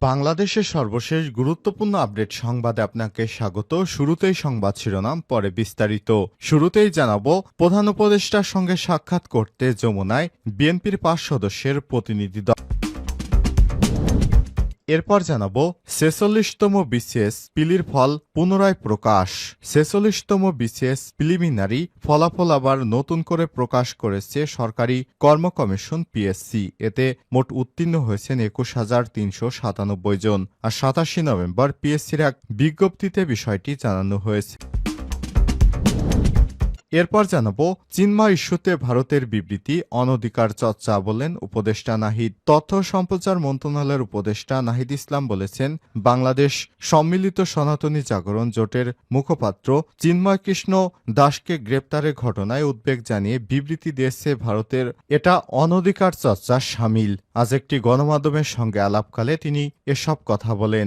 বাংলাদেশের সর্বশেষ গুরুত্বপূর্ণ আপডেট সংবাদে আপনাকে স্বাগত। শুরুতেই সংবাদ শিরোনাম, পরে বিস্তারিত। শুরুতেই জানাবো, প্রধান উপদেষ্টার সঙ্গে সাক্ষাৎ করতে যমুনায় বিএনপির ৫ সদস্যের প্রতিনিধি দল। এরপর জানাবো, ৪৬তম বিসিএস পিলির ফল পুনরায় প্রকাশ। ৪৬তম বিসিএস প্রিলিমিনারি ফলাফল আবার নতুন করে প্রকাশ করেছে সরকারি কর্ম কমিশন পিএসসি। এতে মোট উত্তীর্ণ হয়েছেন ২১,৩৯৭ জন। আর ২৭ নভেম্বর পিএসসির এক বিজ্ঞপ্তিতে বিষয়টি জানানো হয়েছে। এরপর জানাবো, চিন্ময় ইস্যুতে ভারতের বিবৃতি, অনধিকার চর্চা বললেন উপদেষ্টা নাহিদ। তথ্য সম্প্রচার মন্ত্রণালয়ের উপদেষ্টা নাহিদ ইসলাম বলেছেন, বাংলাদেশ সম্মিলিত সনাতনী জাগরণ জোটের মুখপাত্র চিন্ময় কৃষ্ণ দাসকে গ্রেপ্তারের ঘটনায় উদ্বেগ জানিয়ে বিবৃতি দিয়েছে ভারতের, এটা অনধিকার চর্চার শামিল। আজ একটি গণমাধ্যমের সঙ্গে আলাপকালে তিনি এসব কথা বলেন।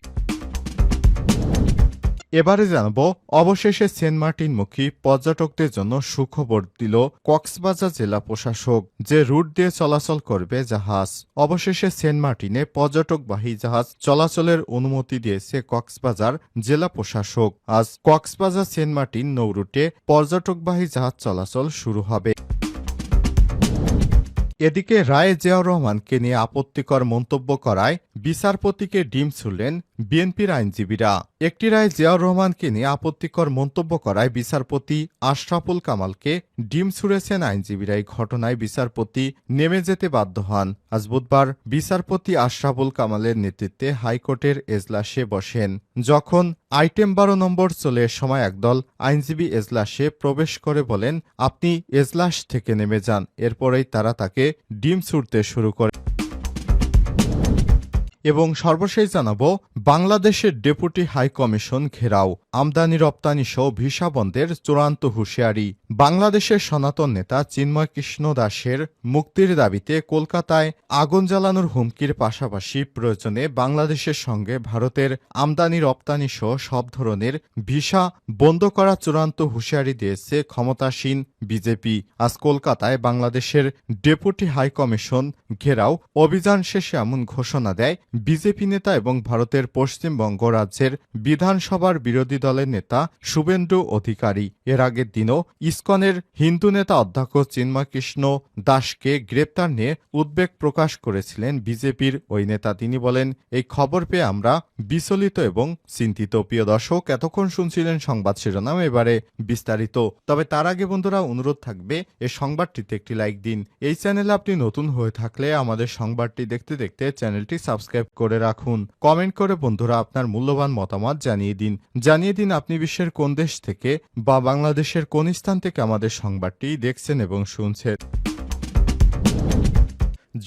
এবারে জানাবো, অবশেষে সেন্ট মার্টিনমুখী পর্যটকদের জন্য সুখবর দিল কক্সবাজার জেলা প্রশাসক। যে রুট দিয়ে চলাচল করবে জাহাজ, অবশেষে সেন্ট মার্টিনে পর্যটকবাহী জাহাজ চলাচলের অনুমতি দিয়েছে কক্সবাজার জেলা প্রশাসক। আজ কক্সবাজার সেন্ট মার্টিন নৌরুটে পর্যটকবাহী জাহাজ চলাচল শুরু হবে। এদিকে রায়ে জিয়াউর রহমানকে নিয়ে আপত্তিকর মন্তব্য করায় বিচারপতিকে ডিম ছুড়লেন বিএনপির আইনজীবীরা। একটি রায়ে জিয়াউর রহমানকে নিয়ে আপত্তিকর মন্তব্য করায় বিচারপতি আশরাফুল কামালকে ডিম ছুড়েছেন আইনজীবীরা। এই ঘটনায় বিচারপতি নেমে যেতে বাধ্য হন। আজ বুধবার বিচারপতি আশরাফুল কামালের নেতৃত্বে হাইকোর্টের এজলাসে বসেন। যখন আইটেম ১২ নম্বর চলে সময় একদল আইনজীবী এজলাসে প্রবেশ করে বলেন, আপনি এজলাস থেকে নেমে যান। এরপরেই তারা তাকে ডিম ছুড়তে শুরু করে। এবং সর্বশেষ জানাবো, বাংলাদেশের ডেপুটি হাই কমিশন ঘেরাও, আমদানি রপ্তানি সহ ভিসা বন্ধের চূড়ান্ত হুঁশিয়ারি। বাংলাদেশের সনাতন নেতা চিন্ময় কৃষ্ণ দাসের মুক্তির দাবিতে কলকাতায় আগুন জ্বালানোর হুমকির পাশাপাশি প্রয়োজনে বাংলাদেশের সঙ্গে ভারতের আমদানি রপ্তানি সহ সব ধরনের ভিসা বন্ধ করার চূড়ান্ত হুঁশিয়ারি দিয়েছে ক্ষমতাসীন বিজেপি। আজ কলকাতায় বাংলাদেশের ডেপুটি হাই কমিশন ঘেরাও অভিযান শেষে এমন ঘোষণা দেয় বিজেপি নেতা এবং ভারতের পশ্চিমবঙ্গ রাজ্যের বিধানসভার বিরোধী দলের নেতা শুভেন্দু অধিকারী। এর আগের দিনও ইসকনের হিন্দু নেতা অধ্যক্ষ চিন্ময় কৃষ্ণ দাসকে গ্রেপ্তার নিয়ে উদ্বেগ প্রকাশ করেছিলেন বিজেপির ওই নেতা। তিনি বলেন, এই খবর পেয়ে আমরা বিচলিত এবং চিন্তিত। প্রিয় দর্শক, এতক্ষণ শুনছিলেন সংবাদ শিরোনাম, এবারে বিস্তারিত। তবে তার আগে বন্ধুরা, অনুরোধ থাকবে এই সংবাদটিতে একটি লাইক দিন। এই চ্যানেলে আপনি নতুন হয়ে থাকলে আমাদের সংবাদটি দেখতে দেখতে চ্যানেলটি সাবস্ক্রাইব করে রাখুন। কমেন্ট করে বন্ধুরা আপনার মূল্যবান মতামত জানিয়ে দিন আপনি বিশ্বের কোন দেশ থেকে বা বাংলাদেশের কোন স্থান থেকে আমাদের সংবাদটি দেখছেন এবং শুনছেন।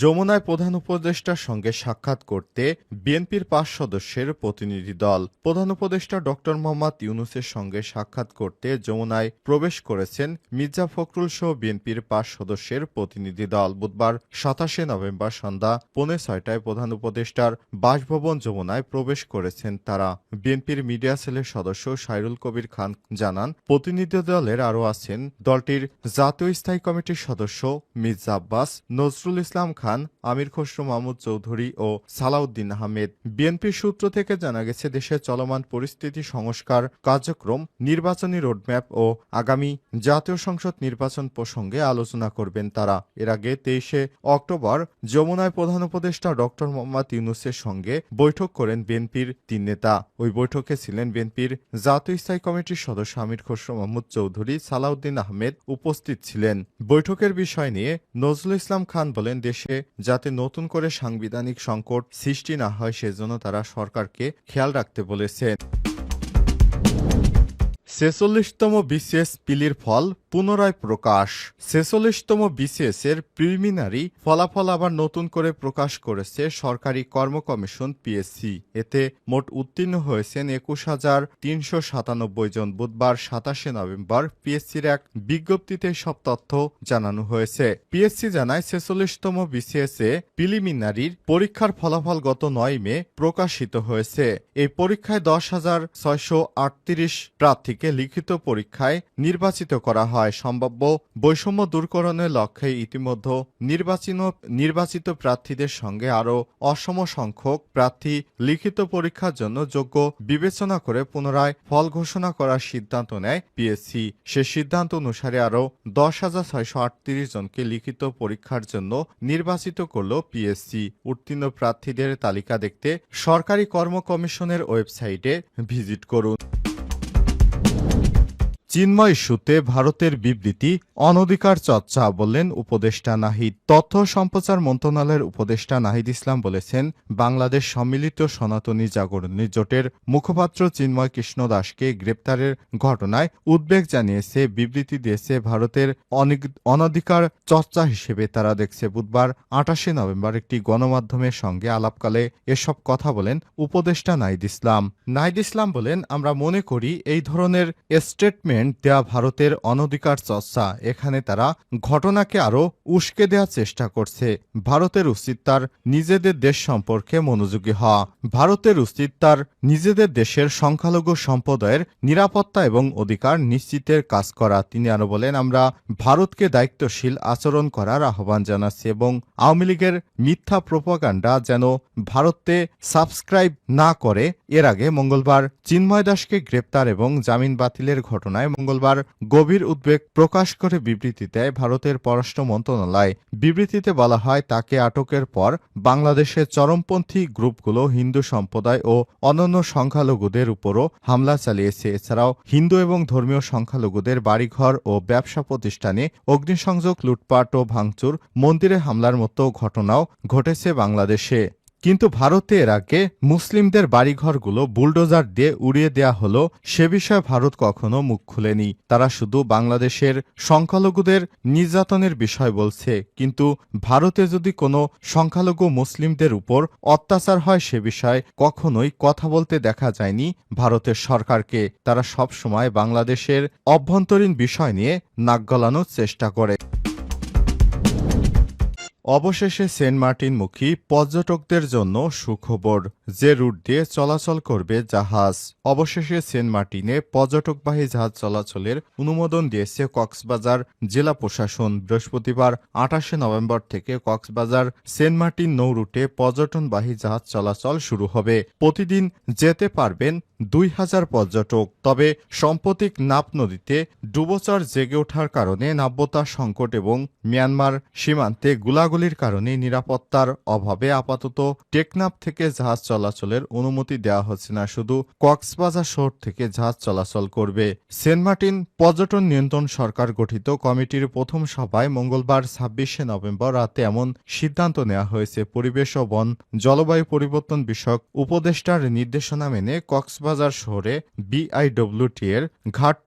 যমুনায় প্রধান উপদেষ্টার সঙ্গে সাক্ষাৎ করতে বিএনপির ৫ সদস্যের প্রতিনিধি দল। প্রধান উপদেষ্টা ড মোহাম্মদ ইউনূসের সঙ্গে সাক্ষাৎ করতে যমুনায় প্রবেশ করেছেন মির্জা ফখরুল সহ বিএনপির ৫ সদস্যের প্রতিনিধি দল। বুধবার ২৭ নভেম্বর সন্ধ্যা ৫:৩০টায় প্রধান উপদেষ্টার বাসভবন যমুনায় প্রবেশ করেছেন তারা। বিএনপির মিডিয়া সেলের সদস্য সাইরুল কবির খান জানান, প্রতিনিধি দলের আরও আছেন দলটির জাতীয় স্থায়ী কমিটির সদস্য মির্জা আব্বাস, নজরুল ইসলাম খান, আমির খসরু মাহমুদ চৌধুরী ও সালাউদ্দিন আহমেদ। বিএনপির সূত্র থেকে জানা গেছে, দেশের চলমান পরিস্থিতি, সংস্কার কার্যক্রম, নির্বাচনী রোডম্যাপ ও আগামী জাতীয় সংসদ নির্বাচন প্রসঙ্গে আলোচনা করবেন তারা। এর আগে ২৩ অক্টোবর যমুনায় প্রধান উপদেষ্টা ড মোহাম্মদ ইউনূসের সঙ্গে বৈঠক করেন বিএনপির ৩ নেতা। ওই বৈঠকে ছিলেন বিএনপির জাতীয় স্থায়ী কমিটির সদস্য আমির খসরু মাহমুদ চৌধুরী, সালাউদ্দিন আহমেদ উপস্থিত ছিলেন। বৈঠকের বিষয় নিয়ে নজরুল ইসলাম খান বলেন, দেশে যাতে নতুন করে সাংবিধানিক সংকট সৃষ্টি না হয় সেজন্য তারা সরকারকে খেয়াল রাখতে বলেছেন। ৪৬তম বিসিএস পিলির ফল পুনরায় প্রকাশ। ৪৬তম বিসিএস এর প্রিলিমিনারি ফলাফল আবার নতুন করে প্রকাশ করেছে সরকারি কর্ম কমিশন পিএসসি। এতে মোট উত্তীর্ণ হয়েছেন ২১,৩৯৭ জন। বুধবার ২৭ নভেম্বর পিএসসির এক বিজ্ঞপ্তিতে সব তথ্য জানানো হয়েছে। পিএসসি জানায়, ৪৬তম বিসিএস এ প্রিলিমিনারির পরীক্ষার ফলাফল গত ৯ মে প্রকাশিত হয়েছে। এই পরীক্ষায় ১০,৬৩৮ প্রার্থীকে লিখিত পরীক্ষায় নির্বাচিত করা হয়। হয় সম্ভাব্য বৈষম্য দূরকরণের লক্ষ্যে ইতিমধ্যে নির্বাচিত প্রার্থীদের সঙ্গে আরও অসম সংখ্যক প্রার্থী লিখিত পরীক্ষার জন্য যোগ্য বিবেচনা করে পুনরায় ফল ঘোষণা করার সিদ্ধান্ত নেয় পিএসসি। সে সিদ্ধান্ত অনুসারে আরও 10,638 জনকে লিখিত পরীক্ষার জন্য নির্বাচিত করল পিএসসি। উত্তীর্ণ প্রার্থীদের তালিকা দেখতে সরকারি কর্ম কমিশনের ওয়েবসাইটে ভিজিট করুন। চিন্ময় ইস্যুতে ভারতের বিবৃতি অনধিকার চর্চা বললেন উপদেষ্টা নাহিদ। তথ্য সম্প্রচার মন্ত্রণালয়ের উপদেষ্টা নাহিদ ইসলাম বলেছেন, বাংলাদেশ সম্মিলিত সনাতনী জাগরণী জোটের মুখপাত্র চিন্ময় কৃষ্ণ দাসকে গ্রেপ্তারের ঘটনায় উদ্বেগ জানিয়েছে। বিবৃতি দিয়েছে ভারতের অনধিকার চর্চা হিসেবে তারা দেখছে। বুধবার 28 নভেম্বর একটি গণমাধ্যমের সঙ্গে আলাপকালে এসব কথা বলেন উপদেষ্টা নাহিদ ইসলাম। নাহিদ ইসলাম বলেন, আমরা মনে করি এই ধরনের স্টেটমেন্ট দেয়া ভারতের অনধিকার চর্চা। এখানে তারা ঘটনাকে আরও উস্কে দেওয়ার চেষ্টা করছে। ভারতের উচিত তার নিজেদের দেশ সম্পর্কে মনোযোগী হওয়া। ভারতের উচিত তার নিজেদের দেশের সংখ্যালঘু সম্প্রদায়ের নিরাপত্তা এবং অধিকার নিশ্চিতের কাজ করা। তিনি আরও বলেন, আমরা ভারতকে দায়িত্বশীল আচরণ করার আহ্বান জানাচ্ছি এবং আওয়ামী লীগের মিথ্যা প্রোপাগান্ডা যেন ভারতে সাবস্ক্রাইব না করে। এর আগে মঙ্গলবার চিন্ময় দাসকে গ্রেপ্তার এবং জামিন বাতিলের ঘটনায় মঙ্গলবার গভীর উদ্বেগ প্রকাশ করে বিবৃতি দেয় ভারতের পররাষ্ট্র মন্ত্রণালয়। বিবৃতিতে বলা হয়, তাকে আটকের পর বাংলাদেশের চরমপন্থী গ্রুপগুলো হিন্দু সম্প্রদায় ও অন্যান্য সংখ্যালঘুদের উপরও হামলা চালিয়েছে। এছাড়াও হিন্দু এবং ধর্মীয় সংখ্যালঘুদের বাড়িঘর ও ব্যবসা প্রতিষ্ঠানে অগ্নিসংযোগ, লুটপাট ও ভাঙচুর, মন্দিরে হামলার মতো ঘটনাও ঘটেছে বাংলাদেশে। কিন্তু ভারতে এর আগে মুসলিমদের বাড়িঘরগুলো বুলডোজার দিয়ে উড়িয়ে দেয়া হলো, সে বিষয়ে ভারত কখনো মুখ খুলেনি। তারা শুধু বাংলাদেশের সংখ্যালঘুদের নির্যাতনের বিষয় বলছে। কিন্তু ভারতে যদি কোনো সংখ্যালঘু মুসলিমদের উপর অত্যাচার হয় সে বিষয়ে কখনোই কথা বলতে দেখা যায়নি ভারতের সরকারকে। তারা সব সময় বাংলাদেশের অভ্যন্তরীণ বিষয় নিয়ে নাক গলানোর চেষ্টা করে। অবশেষে সেন্ট মার্টিনমুখী পর্যটকদের জন্য সুখবর। যে রুট দিয়ে চলাচল করবে জাহাজ। অবশেষে সেন্ট মার্টিনে পর্যটকবাহী জাহাজ চলাচলের অনুমোদন দিয়েছে কক্সবাজার জেলা প্রশাসন। বৃহস্পতিবার 28 নভেম্বর থেকে কক্সবাজার সেন্ট মার্টিন নৌ রুটে পর্যটনবাহী জাহাজ চলাচল শুরু হবে। প্রতিদিন যেতে পারবেন 2000 পর্যটক। তবে সাম্প্রতিক নাপ নদীতে ডুবোচর জেগে ওঠার কারণে নাব্যতা সংকট এবং মিয়ানমার সীমান্তে গোলাগুলির কারণে নিরাপত্তার অভাবে আপাতত টেকনাফ থেকে জাহাজ চলাচলের অনুমতি দেওয়া হচ্ছে না। শুধু কক্সবাজার শহর থেকে জাহাজ চলাচল করবে। সেন্ট মার্টিন পর্যটন নিয়ন্ত্রণ সরকার গঠিত কমিটির প্রথম সভায় মঙ্গলবার 26 নভেম্বর রাতে এমন সিদ্ধান্ত নেওয়া হয়েছে। পরিবেশ ও বন জলবায়ু পরিবর্তন বিষয়ক উপদেষ্টার নির্দেশনা মেনে কক্সবাজার শহরে বিআইডব্লিউটি এর ঘাট